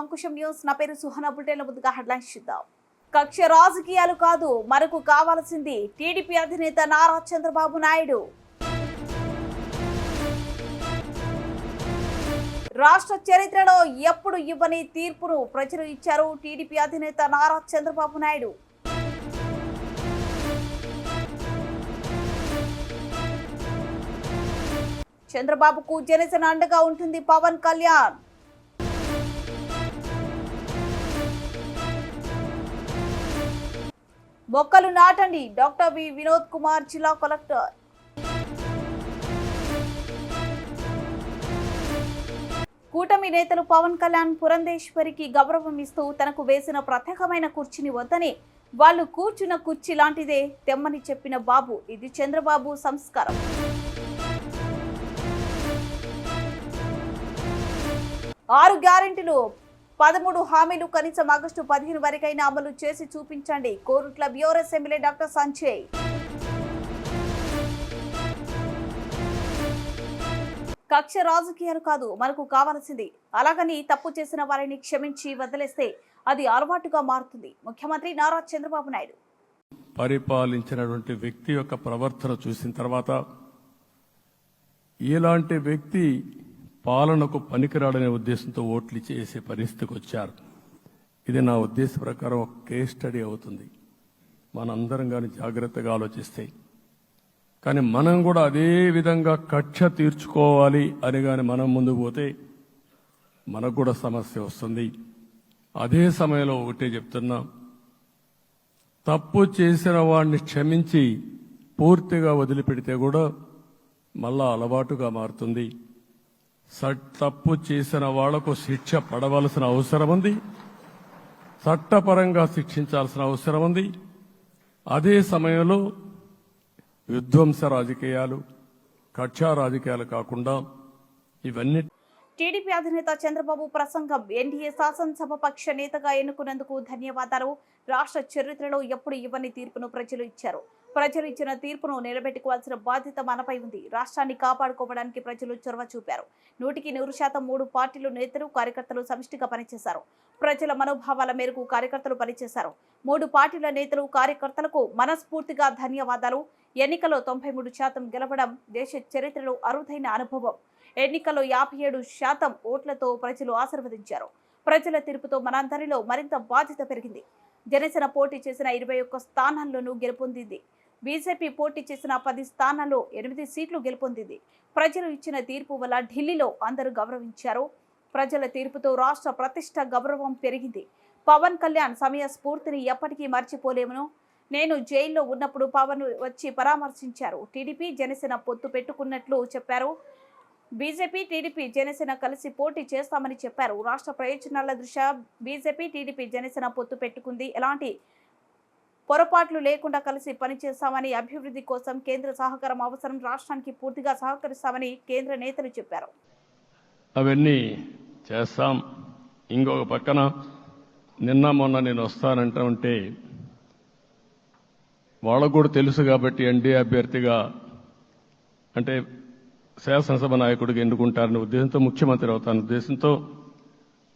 Ankusam news. నా పేరు సుహనా. బులెటిన్ల ముందుగా హెడ్లైన్స్ చూద్దాం. కక్ష రాజకీయాలు కాదు, మనకు కావాల్సింది టీడీపీ అధినేత నారా చంద్రబాబు నాయుడు. రాష్ట్ర చరిత్రలో ఎప్పుడు ఇవ్వని తీర్పును ప్రజలు ఇచ్చారు టీడీపీ అధినేత నారా చంద్రబాబు నాయుడు. చంద్రబాబుకు జనసేన అండగా ఉంటుంది పవన్ కళ్యాణ్. మొక్కలు నాటండి, డాక్టర్ వి వినోద్ కుమార్, జిల్లా కలెక్టర్. కూటమి నేతలు పవన్ కళ్యాణ్ పురంధేశ్వరికి గౌరవం ఇస్తూ తనకు వేసిన ప్రత్యేకమైన కుర్చీని వద్దని, వాళ్ళు కూర్చున్న కుర్చీ లాంటిదే తెమ్మని చెప్పిన బాబు. ఇది చంద్రబాబు సంస్కారం. ఆరు గ్యారెంటీలు 13 హామీలు కనీసం ఆగస్టు 15 వరకైనా అమలు చేసి చూపించండి, Korutla BRS MLA doctor Sanjay. కక్ష రాజకీయాలు కాదు, మనకు కావాల్సింది. అలాగని తప్పు చేసిన వారిని క్షమించి వదిలేస్తే అది అలవాటుగా మారుతుంది. ముఖ్యమంత్రి నారా చంద్రబాబు నాయుడు పరిపాలించినటువంటి వ్యక్తి యొక్క ప్రవర్తన చూసిన తర్వాత ఇలాంటి వ్యక్తి పాలనకు పనికిరాడనే ఉద్దేశంతో ఓట్లు చేసే పరిస్థితికి వచ్చారు. ఇది నా ఉద్దేశ ప్రకారం ఒక కేస్ స్టడీ అవుతుంది. మనందరం కానీ జాగ్రత్తగా ఆలోచిస్తే. కానీ మనం కూడా అదే విధంగా కక్ష తీర్చుకోవాలి అని కానీ మనం ముందుకు పోతే మనకు కూడా సమస్య వస్తుంది. అదే సమయంలో ఒకటే చెప్తున్నా, తప్పు చేసిన వాడిని క్షమించి పూర్తిగా వదిలిపెడితే కూడా మళ్ళా అలవాటుగా మారుతుంది. తప్పు చేసిన వాళ్లకు శిక్ష పడవలసిన అవసరం ఉంది, చట్టపరంగా శిక్షించాల్సిన అవసరం ఉంది. అదే సమయంలో విధ్వంస రాజకీయాలు, కక్షా రాజకీయాలు కాకుండా ఇవన్నీ. టీడీపీ అధినేత చంద్రబాబు ప్రసంగం. ఎన్డీఏ శాసనసభ పక్ష నేతగా ఎన్నుకున్నందుకు ధన్యవాదాలు. రాష్ట్ర చరిత్రలో ఎప్పుడు ఇవ్వని తీర్పును ప్రజలు ఇచ్చారు. ప్రజలు ఇచ్చిన తీర్పును నిలబెట్టుకోవాల్సిన బాధ్యత మనపై ఉంది. రాష్ట్రాన్ని కాపాడుకోవడానికి ప్రజలు చొరవ చూపారు. 100% 3 పార్టీలు నేతలు, కార్యకర్తలు సమిష్టిగా పనిచేశారు. ప్రజల మనోభావాల మేరకు కార్యకర్తలు పనిచేశారు. 3 పార్టీల నేతలు, కార్యకర్తలకు మనస్ఫూర్తిగా ధన్యవాదాలు. ఎన్నికల్లో 93% గెలవడం దేశ చరిత్రలో అరుదైన అనుభవం. ఎన్నికల్లో 57% ఓట్లతో ప్రజలు ఆశీర్వదించారు. ప్రజల తీర్పుతో మనందరిలో మరింత బాధ్యత పెరిగింది. జనసేన పోటీ చేసిన 21 స్థానాల్లోనూ గెలుపొందింది. బీజేపీ పోటీ చేసిన 10 స్థానాల్లో 8 సీట్లు గెలుపొందింది. ప్రజలు ఇచ్చిన తీర్పు వల్ల ఢిల్లీలో అందరూ గౌరవించారు. ప్రజల తీర్పుతో రాష్ట్ర ప్రతిష్ట, గౌరవం పెరిగింది. పవన్ కళ్యాణ్ సమయ స్ఫూర్తిని ఎప్పటికీ మర్చిపోలేమును. నేను జైల్లో ఉన్నప్పుడు పవన్ వచ్చి పరామర్శించారు. టీడీపీ జనసేన పొత్తు పెట్టుకున్నట్లు చెప్పారు. బీజేపీ, టీడీపీ, జనసేన కలిసి పోటీ చేస్తామని చెప్పారు. రాష్ట్ర ప్రయోజనాల దృష్ట్యా బీజేపీ, టీడీపీ, జనసేన పొత్తు పెట్టుకుంది. ఎలాంటి పొరపాట్లు లేకుండా కలిసి పనిచేస్తామని, అభివృద్ధి కోసం కేంద్ర సహకారం అవసరం, రాష్ట్రానికి పూర్తిగా సహకరిస్తామని కేంద్ర నేతలు చెప్పారు. అవన్నీ చేస్తాం. ఇంకొక పక్కన నిన్న మొన్న నేను వస్తానంటా ఉంటే వాళ్ళకు కూడా తెలుసు కాబట్టి ఎన్డీఏ అభ్యర్థిగా అంటే శాసనసభ నాయకుడిగా ఎన్నుకుంటారనే ఉద్దేశంతో, ముఖ్యమంత్రి అవుతాను ఉద్దేశంతో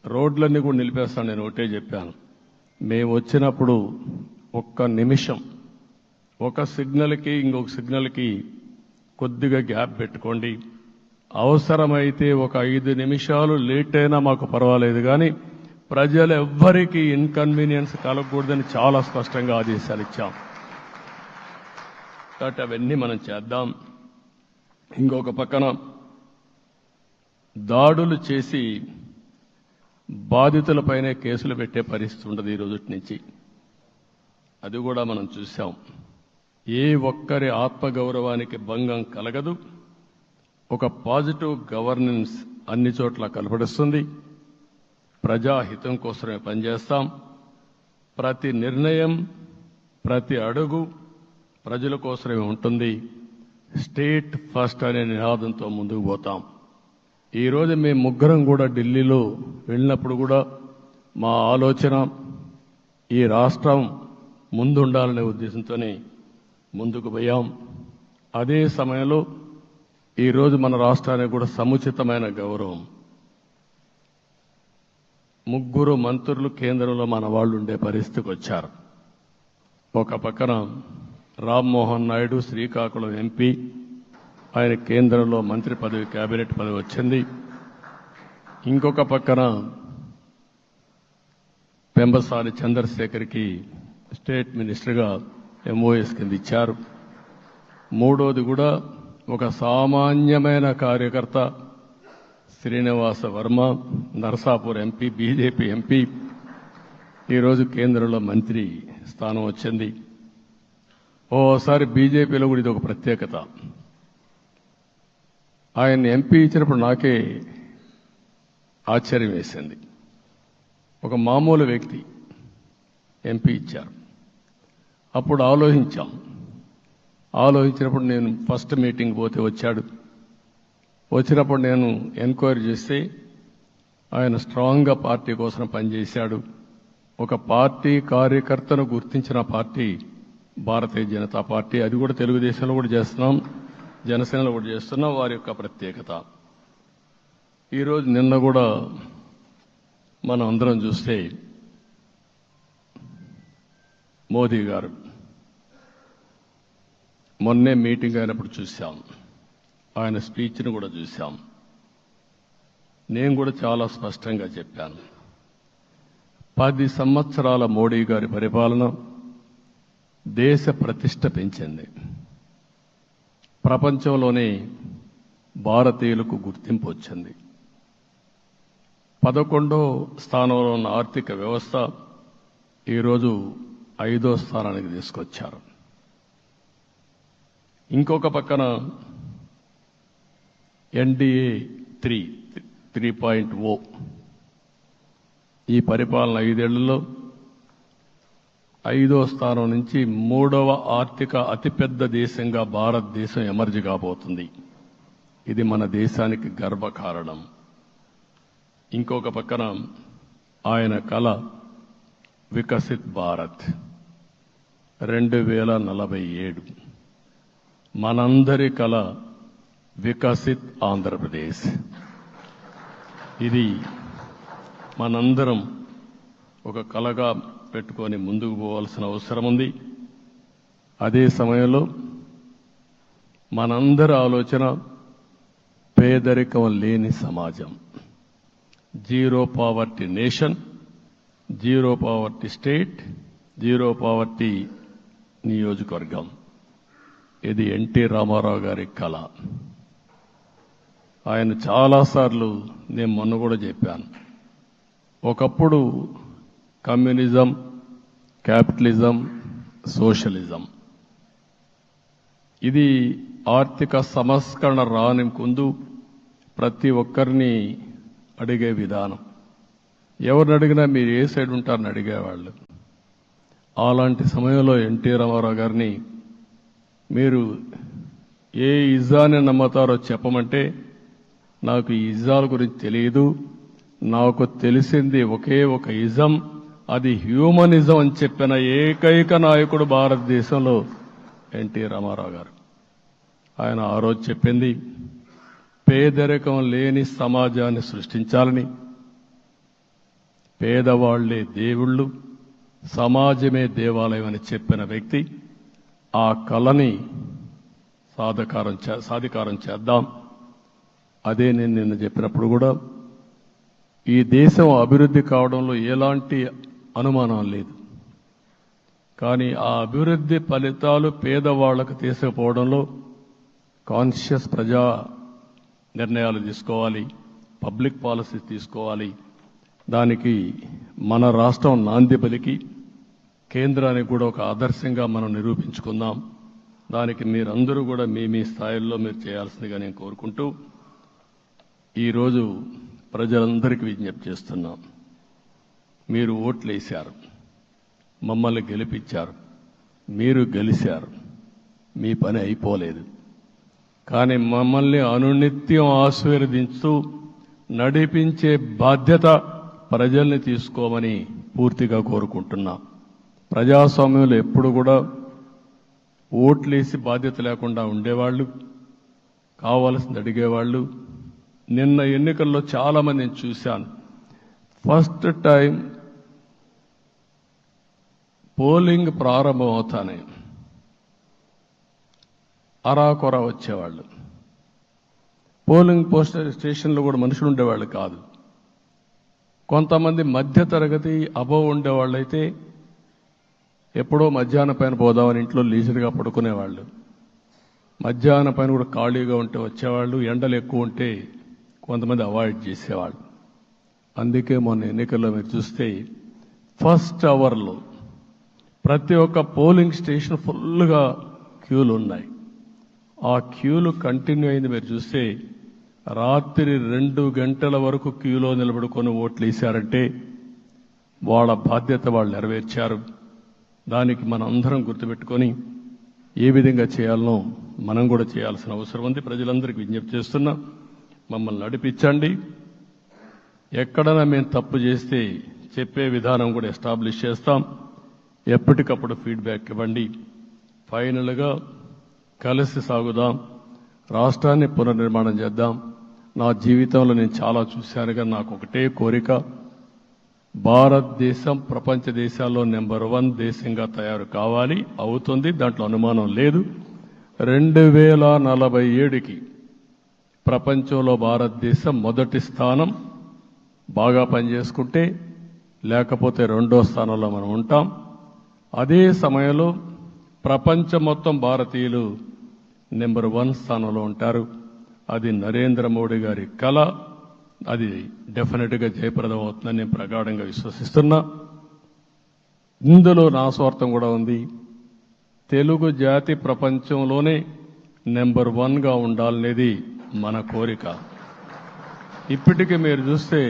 రోడ్లన్నీ కూడా నిలిపేస్తాను. నేను ఒకటే చెప్పాను, మేము వచ్చినప్పుడు ఒక్క నిమిషం, ఒక సిగ్నల్కి ఇంకొక సిగ్నల్కి కొద్దిగా గ్యాప్ పెట్టుకోండి. అవసరమైతే ఒక 5 నిమిషాలు లేట్ అయినా మాకు పర్వాలేదు, కానీ ప్రజలు ఎవ్వరికీ ఇన్కన్వీనియన్స్ కలగకూడదని చాలా స్పష్టంగా ఆదేశాలు ఇచ్చాం. కాబట్టి అవన్నీ మనం చేద్దాం. ఇంకొక పక్కన దాడులు చేసి బాధితులపైనే కేసులు పెట్టే పరిస్థితి ఉండదు ఈ రోజు నుంచి. అది కూడా మనం చూసాం. ఏ ఒక్కరి ఆత్మగౌరవానికి భంగం కలగదు. ఒక పాజిటివ్ గవర్నెన్స్ అన్ని చోట్ల కనపడుస్తుంది. ప్రజాహితం కోసమే పనిచేస్తాం. ప్రతి నిర్ణయం, ప్రతి అడుగు ప్రజల కోసమే ఉంటుంది. స్టేట్ ఫస్ట్ అనే నినాదంతో ముందుకు పోతాం. ఈరోజు మేము ముగ్గురం కూడా ఢిల్లీలో వెళ్ళినప్పుడు కూడా మా ఆలోచన ఈ రాష్ట్రం ముందుండాలనే ఉద్దేశంతోనే ముందుకు పోయాం. అదే సమయంలో ఈరోజు మన రాష్ట్రానికి కూడా సముచితమైన గౌరవం ముగ్గురు మంత్రులు కేంద్రంలో మన వాళ్ళు ఉండే పరిస్థితికి వచ్చారు. ఒక పక్కన రామ్మోహన్ నాయుడు శ్రీకాకుళం ఎంపీ, ఆయన కేంద్రంలో మంత్రి పదవి, కేబినెట్ పదవి వచ్చింది. ఇంకొక పక్కన పెంబసాని చంద్రశేఖర్కి స్టేట్ మినిస్టర్గా ఎంఓఎస్ కింద ఇచ్చారు. మూడోది కూడా ఒక సామాన్యమైన కార్యకర్త Srinivasa Varma, Narasapur MP, BJP MP, ఈరోజు కేంద్రంలో మంత్రి స్థానం వచ్చింది. ఓసారి బీజేపీలో కూడా ఇది ఒక ప్రత్యేకత. ఆయన ఎంపీ ఇచ్చినప్పుడు నాకే ఆశ్చర్యం వేసింది. ఒక మామూలు వ్యక్తి ఎంపీ ఇచ్చారు. అప్పుడు ఆలోచించినప్పుడు నేను ఫస్ట్ మీటింగ్ పోతే వచ్చాడు. వచ్చినప్పుడు నేను ఎంక్వైరీ చేస్తే ఆయన స్ట్రాంగ్గా పార్టీ కోసం పనిచేశాడు. ఒక పార్టీ కార్యకర్తను గుర్తించిన పార్టీ భారతీయ జనతా పార్టీ. అది కూడా తెలుగుదేశంలో కూడా చేస్తున్నాం, జనసేనలో కూడా చేస్తున్నాం. వారి యొక్క ప్రత్యేకత. ఈరోజు నిన్న కూడా మనం అందరం చూస్తే మోదీ గారు మొన్నే మీటింగ్ అయినప్పుడు చూశాం, ఆయన స్పీచ్ను కూడా చూశాం. నేను కూడా చాలా స్పష్టంగా చెప్పాను, 10 సంవత్సరాల మోడీ గారి పరిపాలన దేశ ప్రతిష్ట పెంచింది. ప్రపంచంలోనే భారతీయులకు గుర్తింపు వచ్చింది. 11వ స్థానంలో ఉన్న ఆర్థిక వ్యవస్థ ఈరోజు 5వ స్థానానికి తీసుకొచ్చారు. ఇంకొక పక్కన ఎన్డీఏ 3.0 ఈ పరిపాలన 5 ఏళ్లలో 5వ స్థానం నుంచి 3వ ఆర్థిక అతిపెద్ద దేశంగా భారతదేశం ఎమర్జ్ కాబోతుంది. ఇది మన దేశానికి గర్వకారణం. ఇంకొక పక్కన ఆయన కల వికసిత్ భారత్ 2047, మనందరి కల వికసిత్ ఆంధ్రప్రదేశ్. ఇది మనందరం ఒక కలగా పెట్టుకొని ముందుకు పోవాల్సిన అవసరం ఉంది. అదే సమయంలో మనందరి ఆలోచన పేదరికం లేని సమాజం, zero poverty nation, zero poverty state, zero poverty నియోజకవర్గం. ఇది ఎన్టీ రామారావు గారి కళ. ఆయన చాలాసార్లు నేను మొన్న కూడా చెప్పాను, ఒకప్పుడు కమ్యూనిజం, క్యాపిటలిజం, సోషలిజం ఇది ఆర్థిక సంస్కరణ రాని ముందు ప్రతి ఒక్కరిని అడిగే విధానం. ఎవరిని అడిగినా మీరు ఏ సైడ్ ఉంటారని అడిగేవాళ్ళు. అలాంటి సమయంలో ఎన్టీ రామారావు గారిని మీరు ఏ ఇజాన్ని నమ్ముతారో చెప్పమంటే నాకు ఈ ఇజాల గురించి తెలియదు, నాకు తెలిసింది ఒకే ఒక ఇజం, అది హ్యూమనిజం అని చెప్పిన ఏకైక నాయకుడు భారతదేశంలో ఎన్టీ రామారావు గారు. ఆయన ఆ రోజు చెప్పింది పేదరికం లేని సమాజాన్ని సృష్టించాలని, పేదవాళ్లే దేవుళ్ళు, సమాజమే దేవాలయం అని చెప్పిన వ్యక్తి. ఆ కళని సాధికారం చేద్దాం. అదే నేను నిన్న చెప్పినప్పుడు కూడా ఈ దేశం అభివృద్ధి కావడంలో ఎలాంటి అనుమానం లేదు. కానీ ఆ అభివృద్ధి ఫలితాలు పేదవాళ్లకు తీసుకుపోవడంలో కాన్షియస్ ప్రజా నిర్ణయాలు తీసుకోవాలి, పబ్లిక్ పాలసీ తీసుకోవాలి. దానికి మన రాష్ట్రం నాంది పలికి కేంద్రానికి కూడా ఒక ఆదర్శంగా మనం నిరూపించుకుందాం. దానికి మీరందరూ కూడా మీ స్థాయిల్లో మీరు చేయాల్సిందిగా నేను కోరుకుంటూ ఈరోజు ప్రజలందరికీ విజ్ఞప్తి చేస్తున్నాం. మీరు ఓట్లు వేశారు, మమ్మల్ని గెలిపించారు, మీరు గెలిచారు, మీ పని అయిపోలేదు. కానీ మమ్మల్ని అనునిత్యం ఆశీర్వదించుతూ నడిపించే బాధ్యత ప్రజల్ని తీసుకోమని పూర్తిగా కోరుకుంటున్నాం. ప్రజాస్వామ్యంలో ఎప్పుడు కూడా ఓట్లేసి బాధ్యత లేకుండా ఉండేవాళ్ళు, కావాల్సింది అడిగేవాళ్ళు. నిన్న ఎన్నికల్లో చాలా మందిని చూశాను, ఫస్ట్ టైం పోలింగ్ ప్రారంభం అవుతానే అరాకొర వచ్చేవాళ్ళు. పోలింగ్ స్టేషన్లో కూడా మనుషులు ఉండేవాళ్ళు కాదు. కొంతమంది మధ్యతరగతి అబవ్ ఉండేవాళ్ళైతే ఎప్పుడో మధ్యాహ్నం పైన పోదామని ఇంట్లో లీజర్గా పడుకునేవాళ్ళు. మధ్యాహ్నం పైన కూడా ఖాళీగా ఉంటే వచ్చేవాళ్ళు. ఎండలు ఎక్కువ ఉంటే కొంతమంది అవాయిడ్ చేసేవాళ్ళు. అందుకే మొన్న ఎన్నికల్లో మీరు చూస్తే ఫస్ట్ అవర్లో ప్రతి ఒక్క పోలింగ్ స్టేషన్ ఫుల్గా క్యూలు ఉన్నాయి. ఆ క్యూలు కంటిన్యూ అయింది. మీరు చూస్తే రాత్రి 2 గంటల వరకు క్యూలో నిలబడుకొని ఓట్లు వేశారంటే వాళ్ళ బాధ్యత వాళ్ళు నెరవేర్చారు. దానికి మనం అందరం గుర్తుపెట్టుకొని ఏ విధంగా చేయాలనో మనం కూడా చేయాల్సిన అవసరం ఉంది. ప్రజలందరికీ విజ్ఞప్తి చేస్తున్నా, మమ్మల్ని నడిపించండి. ఎక్కడైనా మేము తప్పు చేస్తే చెప్పే విధానం కూడా ఎస్టాబ్లిష్ చేస్తాం. ఎప్పటికప్పుడు ఫీడ్బ్యాక్ ఇవ్వండి. ఫైనల్గా కలిసి సాగుదాం, రాష్ట్రాన్ని పునర్నిర్మాణం చేద్దాం. నా జీవితంలో నేను చాలా చూశానుగా నాకు ఒకటే కోరిక, భారతదేశం ప్రపంచ దేశాల్లో నెంబర్ 1 దేశంగా తయారు కావాలి. అవుతుంది, దాంట్లో అనుమానం లేదు. 2047కి ప్రపంచంలో భారతదేశం మొదటి స్థానం. బాగా పనిచేసుకుంటే, లేకపోతే 2వ స్థానంలో మనం ఉంటాం. అదే సమయంలో ప్రపంచం మొత్తం భారతీయులు నెంబర్ 1 స్థానంలో ఉంటారు. అది నరేంద్ర మోడీ గారి కళ. అది డెఫినెట్గా జయప్రదం అవుతుందని నేను ప్రగాఢంగా విశ్వసిస్తున్నా. ఇందులో నా స్వార్థం కూడా ఉంది. తెలుగు జాతి ప్రపంచంలోనే నెంబర్ 1గా ఉండాలనేది మన కోరిక. ఇప్పటికీ మీరు చూస్తే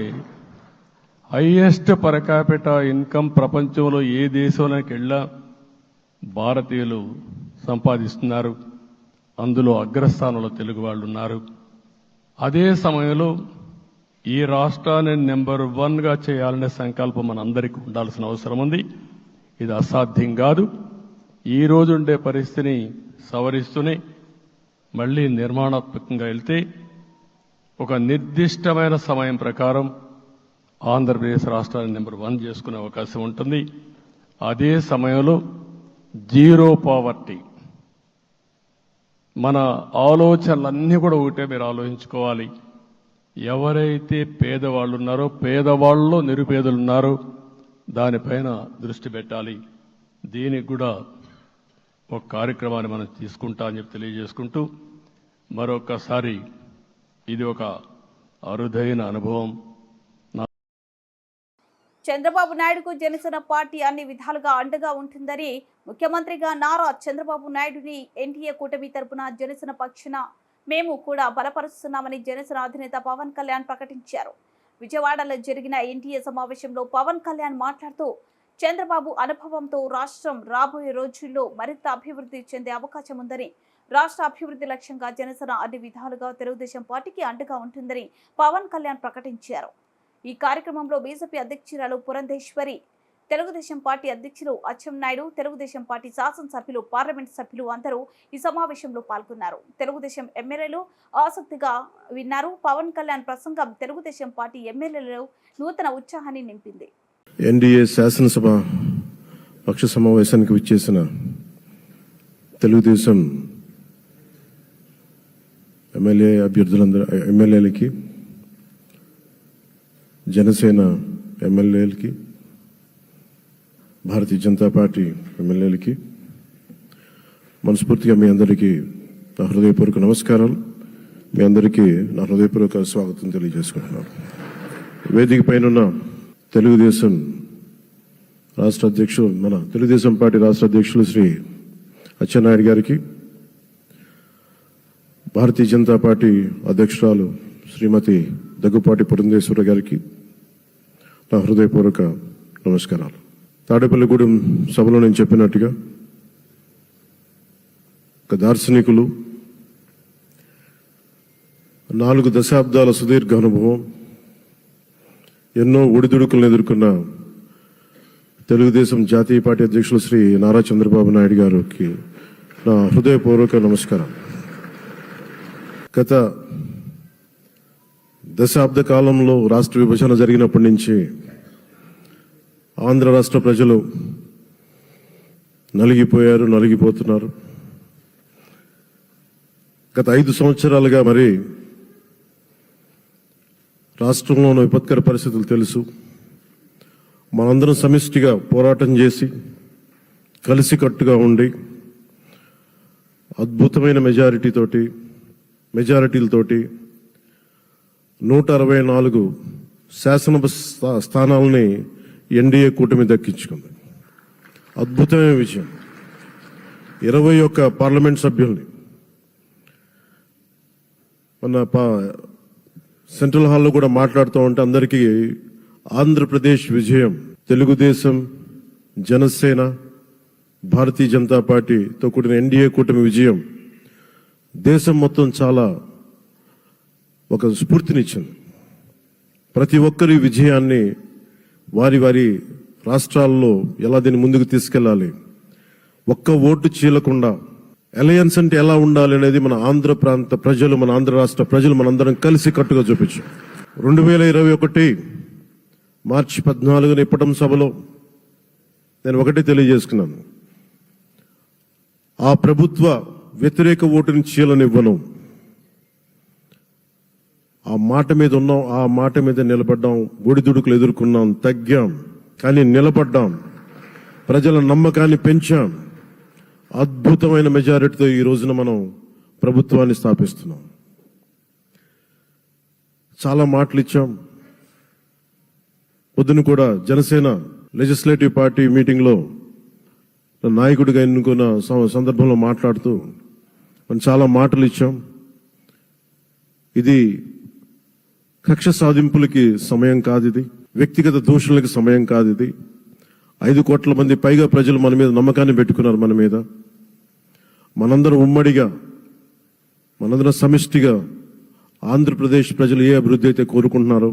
హైయెస్ట్ పర్ క్యాపిటా ఇన్కమ్ ప్రపంచంలో ఏ దేశంలోకి వెళ్ళా భారతీయులు సంపాదిస్తున్నారు. అందులో అగ్రస్థానంలో తెలుగు వాళ్ళు ఉన్నారు. అదే సమయంలో ఈ రాష్ట్రాన్ని నెంబర్ 1గా చేయాలనే సంకల్పం మనందరికీ ఉండాల్సిన అవసరం ఉంది. ఇది అసాధ్యం కాదు. ఈ రోజు ఉండే పరిస్థితిని సవరిస్తూనే మళ్ళీ నిర్మాణాత్మకంగా వెళ్తే ఒక నిర్దిష్టమైన సమయం ప్రకారం ఆంధ్రప్రదేశ్ రాష్ట్రాన్ని నెంబర్ 1 చేసుకునే అవకాశం ఉంటుంది. అదే సమయంలో జీరో పావర్టీ. మన ఆలోచనలన్నీ కూడా ఒకటే మీరు ఆలోచించుకోవాలి. ఎవరైతే పేదవాళ్ళు ఉన్నారో, పేదవాళ్ళలో నిరుపేదలు ఉన్నారో దానిపైన దృష్టి పెట్టాలి. దీనికి కూడా ఒక కార్యక్రమాన్ని మనం తీసుకుంటా అని చెప్పి తెలియజేసుకుంటూ, మరొకసారి ఇది ఒక అరుదైన అనుభవం. చంద్రబాబు నాయుడుకు జనసేన పార్టీ అన్ని విధాలుగా అండగా ఉంటుందని ముఖ్యమంత్రిగా నారా చంద్రబాబు నాయుడుని ఎన్డీఏ కూటమి తరపున జనసేన పక్షాన మేము కూడా బలపరుస్తున్నామని జనసేన అధినేత పవన్ కళ్యాణ్ ప్రకటించారు. విజయవాడలో జరిగిన ఎన్డీఏ సమావేశంలో పవన్ కళ్యాణ్ మాట్లాడుతూ, చంద్రబాబు అనుభవంతో రాష్ట్రం రాబోయే రోజుల్లో మరింత అభివృద్ధి చెందే అవకాశం ఉందని, రాష్ట్ర అభివృద్ధి లక్ష్యంగా జనసేన అన్ని విధాలుగా తెలుగుదేశం పార్టీకి అండగా ఉంటుందని పవన్ కళ్యాణ్ ప్రకటించారు. ఈ కార్యక్రమంలో బీజేపీ అధ్యక్షురాలు పురంధేశ్వరి, తెలుగుదేశం పార్టీ అధ్యక్షులు అచ్చెన్నాయుడు, తెలుగుదేశం పార్టీ శాసనసభ్యులు, పార్లమెంట్ సభ్యులు అందరూ ఈ సమావేశంలో పాల్గొన్నారు. తెలుగుదేశం ఎమ్మెల్యేలు ఆసక్తిగా విన్నారు. పవన్ కళ్యాణ్ ప్రసంగం తెలుగుదేశం పార్టీ ఎమ్మెల్యేలలో నూతన ఉత్సాహాన్ని నింపింది. ఎన్డీఏ శాసనసభ పక్ష సమావేశానికి విచ్చేసిన తెలుగుదేశం ఎమ్మెల్యేలకి, జనసేన ఎమ్మెల్యేలకి, భారతీయ జనతా పార్టీ ఎమ్మెల్యేలకి మనస్ఫూర్తిగా మీ అందరికీ నా హృదయపూర్వక నమస్కారాలు. మీ అందరికీ నా హృదయపూర్వక స్వాగతం తెలియజేసుకుంటున్నాను. వేదిక పైన తెలుగుదేశం రాష్ట్ర అధ్యక్షులు, మన తెలుగుదేశం పార్టీ రాష్ట్ర అధ్యక్షులు శ్రీ అచ్చెన్నాయుడు గారికి, భారతీయ జనతా పార్టీ అధ్యక్షురాలు శ్రీమతి దగ్గుపాటి పురంధేశ్వరి గారికి నా హృదయపూర్వక నమస్కారాలు. తాడేపల్లిగూడెం సభలో నేను చెప్పినట్టుగా ఒక దార్శనికులు, 4 దశాబ్దాల సుదీర్ఘ అనుభవం, ఎన్నో ఒడిదుడుకులను ఎదుర్కొన్న తెలుగుదేశం జాతీయ పార్టీ అధ్యక్షులు శ్రీ నారా చంద్రబాబు నాయుడు గారికి నా హృదయపూర్వక నమస్కారం. గత దశాబ్ద కాలంలో రాష్ట్ర విభజన జరిగినప్పటి నుంచి ఆంధ్ర రాష్ట్ర ప్రజలు నలిగిపోయారు, నలిగిపోతున్నారు. గత 5 సంవత్సరాలుగా మరి రాష్ట్రంలోని విపత్కర పరిస్థితులు తెలుసు. మనందరం సమిష్టిగా పోరాటం చేసి కలిసికట్టుగా ఉండి అద్భుతమైన మెజారిటీలతోటి 164 శాసనసభ స్థానాలని ఎన్డీఏ కూటమి దక్కించుకుంది. అద్భుతమైన విజయం. 21 పార్లమెంట్ సభ్యుల్ని మన సెంట్రల్ హాల్లో కూడా మాట్లాడుతూ ఉంటే అందరికీ ఆంధ్రప్రదేశ్ విజయం, తెలుగుదేశం, జనసేన, భారతీయ జనతా పార్టీతో కూడిన ఎన్డీఏ కూటమి విజయం దేశం మొత్తం చాలా ఒక స్ఫూర్తినిచ్చింది. ప్రతి ఒక్కరి విజయాన్ని వారి వారి రాష్ట్రాల్లో ఎలా దీన్ని ముందుకు తీసుకెళ్లాలి, ఒక్క ఓటు చీలకుండా అలయన్స్ అంటే ఎలా ఉండాలి అనేది మన ఆంధ్ర ప్రాంత ప్రజలు, మన ఆంధ్ర రాష్ట్ర ప్రజలు మనందరం కలిసి కట్టుగా చూపించాం. 2021 మార్చి 14 ఇప్పటం సభలో నేను ఒకటే తెలియజేసుకున్నాను, ఆ ప్రభుత్వ వ్యతిరేక ఓటుని చీలనివ్వను. ఆ మాట మీద ఉన్నాం, ఆ మాట మీద నిలబడ్డాం, ఒడిదుడుకులు ఎదుర్కొన్నాం, తగ్గాం, కానీ నిలబడ్డాం, ప్రజల నమ్మకాన్ని పెంచాం. అద్భుతమైన మెజారిటీతో ఈ రోజున మనం ప్రభుత్వాన్ని స్థాపిస్తున్నాం. చాలా మాటలు ఇచ్చాం. పొద్దున కూడా జనసేన లెజిస్లేటివ్ పార్టీ మీటింగ్లో నాయకుడిగా ఎన్నుకున్న సందర్భంలో మాట్లాడుతూ మనం చాలా మాటలు ఇచ్చాం. ఇది కక్ష సాధింపులకి సమయం కాదు, ఇది వ్యక్తిగత దూషణలకి సమయం కాదు. ఇది 5 కోట్ల మంది పైగా ప్రజలు మన మీద నమ్మకాన్ని పెట్టుకున్నారు. మన మీద మనందరం ఉమ్మడిగా, మనందరం సమిష్టిగా ఆంధ్రప్రదేశ్ ప్రజలు ఏ అభివృద్ధి అయితే కోరుకుంటున్నారో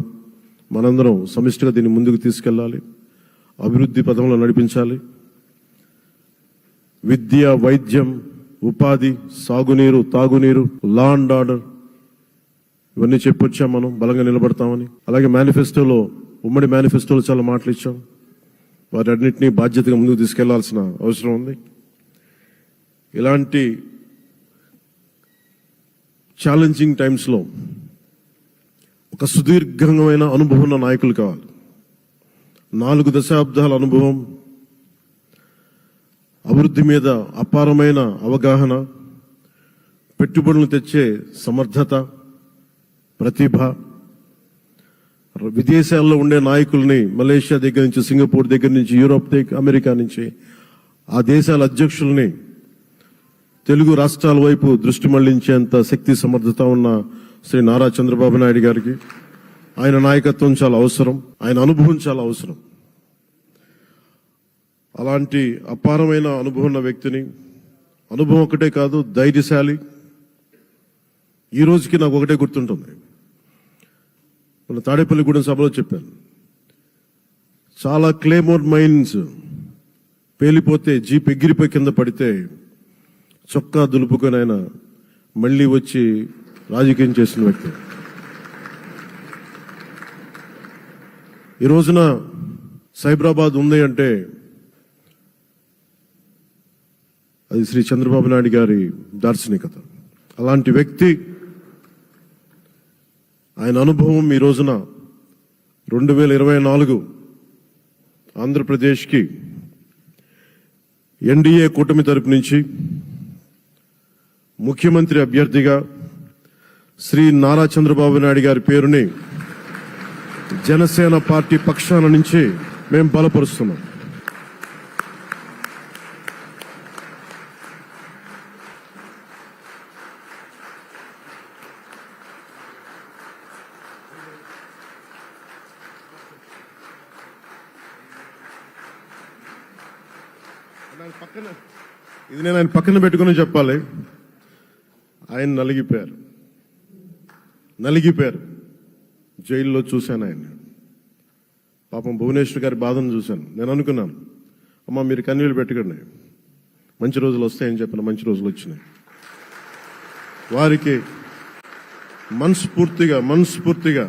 మనందరం సమిష్టిగా దీన్ని ముందుకు తీసుకెళ్లాలి, అభివృద్ధి పథంలో నడిపించాలి. విద్య, వైద్యం, ఉపాధి, సాగునీరు, తాగునీరు, లా అండ్ ఆర్డర్ ఇవన్నీ చెప్పొచ్చాం. మనం బలంగా నిలబడతామని. అలాగే మేనిఫెస్టోలో, ఉమ్మడి మేనిఫెస్టోలో చాలా మాటలు ఇచ్చాం. వాటన్నిటినీ బాధ్యతగా ముందుకు తీసుకెళ్లాల్సిన అవసరం ఉంది. ఇలాంటి ఛాలెంజింగ్ టైమ్స్లో ఒక సుదీర్ఘమైన అనుభవం ఉన్న నాయకులు కావాలి. 4 దశాబ్దాల అనుభవం, అభివృద్ధి మీద అపారమైన అవగాహన, పెట్టుబడులు తెచ్చే సమర్థత, ప్రతిభ. విదేశాల్లో ఉండే నాయకుల్ని మలేషియా దగ్గర నుంచి, సింగపూర్ దగ్గర నుంచి, యూరోప్ దగ్గర, అమెరికా నుంచి ఆ దేశాల అధ్యక్షుల్ని తెలుగు రాష్ట్రాల వైపు దృష్టి మళ్లించేంత శక్తి సమర్థత ఉన్న శ్రీ నారా చంద్రబాబు నాయుడు గారికి ఆయన నాయకత్వం చాలా అవసరం, ఆయన అనుభవం చాలా అవసరం. అలాంటి అపారమైన అనుభవం ఉన్న వ్యక్తిని, అనుభవం ఒకటే కాదు, ధైర్యశాలి. ఈ రోజుకి నాకు ఒకటే గుర్తుంటుంది, మన తాడేపల్లిగూడెం సభలో చెప్పాను, చాలా క్లేమోర్ మైన్స్ పేలిపోతే, జీప్ ఎగిరిపోయి కింద పడితే చొక్కా దులుపుకొని ఆయన మళ్ళీ వచ్చి రాజకీయం చేసిన వ్యక్తి. ఈ రోజున సైబరాబాద్ ఉంది అంటే అది శ్రీ చంద్రబాబు నాయుడు గారి దార్శనికత. అలాంటి వ్యక్తి, ఆయన అనుభవం ఈ రోజున 2024 ఆంధ్రప్రదేశ్కి ఎన్డీఏ కూటమి తరపు నుంచి ముఖ్యమంత్రి అభ్యర్థిగా శ్రీ నారా చంద్రబాబు నాయుడు గారి పేరుని జనసేన పార్టీ పక్షాన నుంచి మేము బలపరుస్తున్నాం. ఇది నేను ఆయన పక్కన పెట్టుకుని చెప్పాలి. ఆయన నలిగిపోయారు. జైల్లో చూశాను ఆయన. పాపం భువనేశ్వర్ గారి బాధను చూశాను. నేను అనుకున్నాను, అమ్మ మీరు కన్నీళ్ళు పెట్టకండి, మంచి రోజులు వస్తాయని చెప్పిన మంచి రోజులు వచ్చినాయి. వారికి మనస్ఫూర్తిగా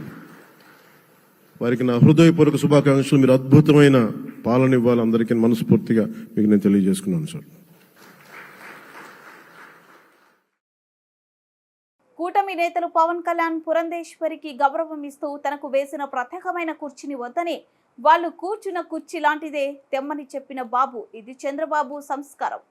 వారికి నా హృదయపూర్వక శుభాకాంక్షలు. మీరు అద్భుతమైన పాలన ఇవ్వాలి అందరికీ మనస్ఫూర్తిగా మీకు నేను తెలియజేసుకున్నాను సార్. కూటమి నేతలు పవన్ కళ్యాణ్ పురంధేశ్వరికి గౌరవం ఇస్తూ తనకు వేసిన ప్రత్యేకమైన కుర్చీని వద్దని, వాళ్ళు కూర్చున్న కుర్చీ లాంటిదే తెమ్మని చెప్పిన బాబు. ఇది చంద్రబాబు సంస్కారం.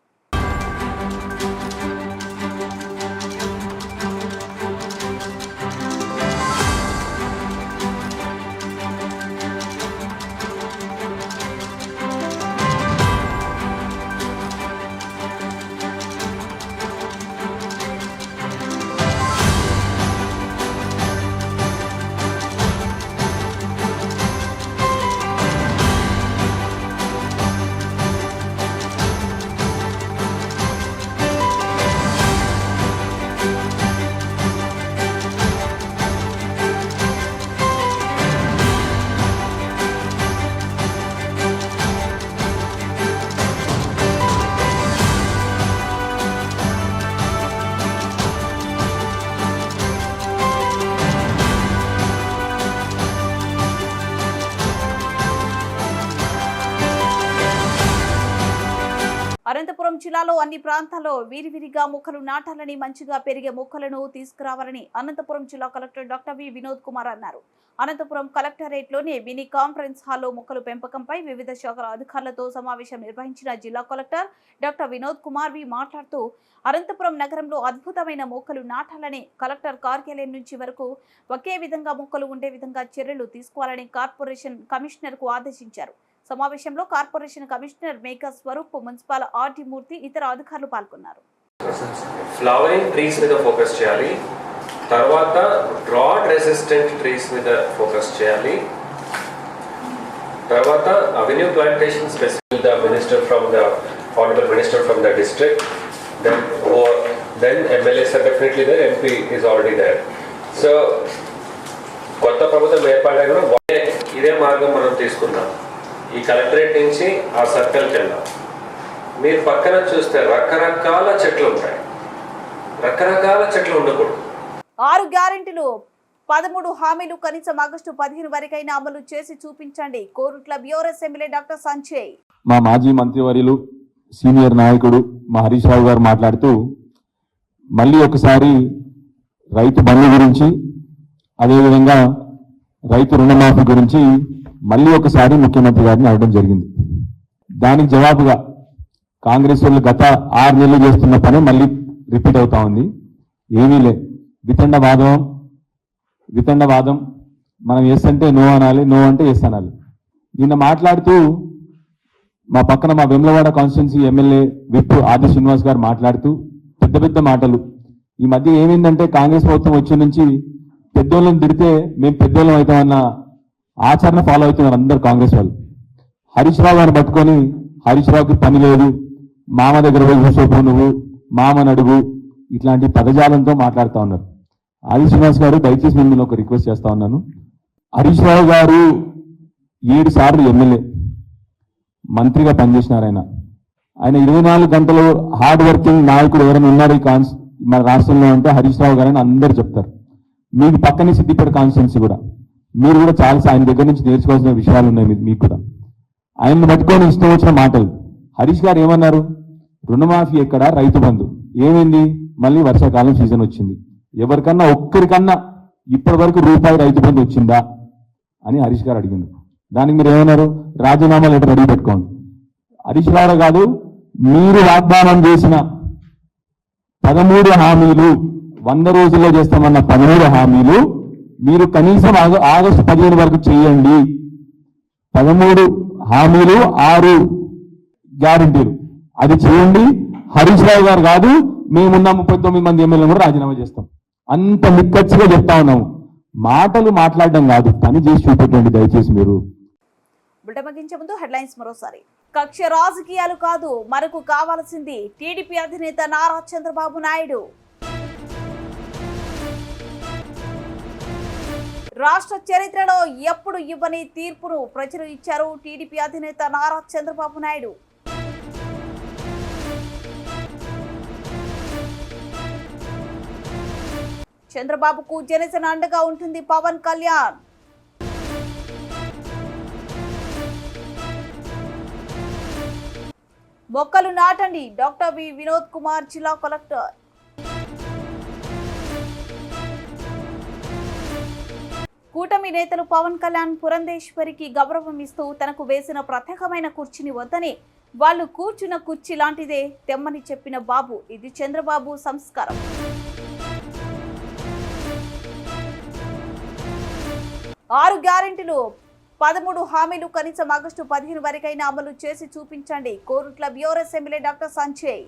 అనంతపురం జిల్లాలో అన్ని ప్రాంతాల్లో విరివిరిగా మొక్కలు నాటాలని, మంచిగా పెరిగే మొక్కలను తీసుకురావాలని అనంతపురం జిల్లా collector doctor V Vinod Kumar అన్నారు. అనంతపురం కలెక్టరేట్లోని మినీ కాన్ఫరెన్స్ హాల్లో మొక్కల పెంపకంపై వివిధ శాఖల అధికారులతో సమావేశం నిర్వహించిన జిల్లా కలెక్టర్ డాక్టర్ వినోద్ కుమార్ మాట్లాడుతూ అనంతపురం నగరంలో అద్భుతమైన మొక్కలు నాటాలని, కలెక్టర్ కార్యాలయం నుంచి వరకు ఒకే విధంగా మొక్కలు ఉండే విధంగా చర్యలు తీసుకోవాలని కార్పొరేషన్ కమిషనర్కు ఆదేశించారు. సమావేశంలో corporation commissioner Megha Swaroop, municipal ఆర్టీ మూర్తి, ఇతర అధికారులు పాల్గొన్నారు. ఫ్లవరింగ్ ట్రీస్ మీద ఫోకస్ చేయాలి, తర్వాత డ్రాట్ రెసిస్టెంట్ ట్రీస్ మీద ఫోకస్ చేయాలి, తర్వాత avenue plantation specific the minister from the honorable minister from the district, then MLAs are definitely there, MP is already there. So కొత్త ప్రభుత్వం ఏర్పాటైన ఇదే మార్గం మనం తీసుకుందాం. ఈ కలెక్టరేట్ నుంచి ఆ సర్కిల్కి వెళ్దాం. మీరు పక్కన చూస్తే రకరకాల చెట్లు ఉంటాయి, రకరకాల చెట్లు ఉండకూడదు. 6 గ్యారెంటీలు 13 హామీలు కనీసం ఆగస్టు 15 వరకైనా అమలు చేసి చూపించండి. Korutla BRS MLA doctor Sanjay. మా మాజీ మంత్రివర్యులు సీనియర్ నాయకుడు మా హరీష్ రావు గారు మాట్లాడుతూ మళ్ళీ ఒకసారి రైతు బంధు గురించి, అదేవిధంగా రైతు రుణమాఫీ గురించి మళ్ళీ ఒకసారి ముఖ్యమంత్రి గారిని అడగడం జరిగింది. దానికి జవాబుగా కాంగ్రెస్ వాళ్ళు గత 6 నెలలు చేస్తున్న పని మళ్ళీ రిపీట్ అవుతా ఉంది. ఏమీ లే, వితండవాదం మనం ఎస్ అంటే నో అనాలి, నో అంటే ఎస్ అనాలి. నిన్న మాట్లాడుతూ మా పక్కన మా వెమ్లవాడ కాన్స్టిట్యున్సీ ఎమ్మెల్యే విప్ ఆది శ్రీనివాస్ గారు మాట్లాడుతూ పెద్ద పెద్ద మాటలు. ఈ మధ్య ఏమైందంటే కాంగ్రెస్ ప్రభుత్వం వచ్చే నుంచి పెద్దోళ్ళని తిడితే మేము పెద్దోళ్ళం అవుతామన్న ఆచరణ ఫాలో అవుతున్నారు అందరు కాంగ్రెస్ వాళ్ళు. హరీష్ రావు గారిని పట్టుకొని హరీష్ రావుకి పని లేదు, మామ దగ్గర పోయి కూర్చోపు, నువ్వు మామని అడుగు, ఇట్లాంటి పదజాలంతో మాట్లాడుతూ ఉన్నారు. ఆది శ్రీనివాస్ గారు దయచేసి మిమ్మల్ని ఒక రిక్వెస్ట్ చేస్తా ఉన్నాను. హరీష్ రావు గారు 7 సార్లు ఎమ్మెల్యే మంత్రిగా పనిచేసినారు. ఆయన 24 గంటలు హార్డ్ వర్కింగ్ నాయకుడు ఎవరైనా ఉన్నారు మన రాష్ట్రంలో అంటే హరీష్ రావు గారని అందరూ చెప్తారు. మీకు పక్కనే సిద్దిపేట కాన్స్టిట్యున్సీ కూడా, మీరు కూడా చాలా ఆయన దగ్గర నుంచి నేర్చుకోవాల్సిన విషయాలు ఉన్నాయి మీకు కూడా. ఆయన్ని పట్టుకొని ఇష్టం వచ్చిన మాటలు. హరీష్ గారు ఏమన్నారు? రుణమాఫీ ఎక్కడ, రైతు బంధు ఏమైంది? మళ్ళీ వర్షాకాలం సీజన్ వచ్చింది, ఎవరికన్నా ఒక్కరికన్నా ఇప్పటి వరకు రూపాయి రైతు బంధు వచ్చిందా అని హరీష్ గారు అడిగింది. దానికి మీరు ఏమన్నారు? రాజీనామా లెటర్ అడిగి పెట్టుకోండి. హరీష్ రావు కాదు, మీరు వాగ్దానం చేసిన 13 హామీలు, 100 రోజుల్లో చేస్తామన్న 13 హామీలు మీరు కనీసం ఆగస్టు 15 వరకు చేయండి. 13 హామీలు, 6 గ్యారంటీలు, అది చేయండి. హరీష్ రావు గారు కాదు, మేమున్న 39 మంది ఎమ్మెల్యేలు కూడా రాజీనామా చేస్తాం. అంత నిక్కచ్చిగా చెప్తా ఉన్నాము. మాటలు మాట్లాడడం కాదు, పని చేసి చూపెట్టండి దయచేసి మీరు. ముగించే ముందు హెడ్లైన్స్ మరోసారి. కక్ష రాజకీయాలు కాదు, మనకు కావాల్సింది టీడీపీ అధినేత నారా చంద్రబాబు నాయుడు. రాష్ట్ర చరిత్రలో ఎప్పుడు ఇవ్వని తీర్పును ప్రజలు ఇచ్చారు టీడీపీ అధినేత నారా చంద్రబాబు నాయుడు. చంద్రబాబుకు జనసేన అండగా ఉంటుంది పవన్ కళ్యాణ్. మొక్కలు నాటండి డాక్టర్ వి వినోద్ కుమార్ జిల్లా కలెక్టర్. కూటమి నేతలు పవన్ కళ్యాణ్ పురంధేశ్వరికి గౌరవం ఇస్తూ తనకు వేసిన ప్రత్యేకమైన కుర్చీని వద్దని వాళ్ళు కూర్చున్న కుర్చీ లాంటిదే తెమ్మని చెప్పిన బాబు. ఇది చంద్రబాబు సంస్కారం. ఆరు గ్యారెంటీలు 13 హామీలు కనీసం ఆగస్టు 15 వరకైనా అమలు చేసి చూపించండి Korutla BRS MLA doctor Sanjay.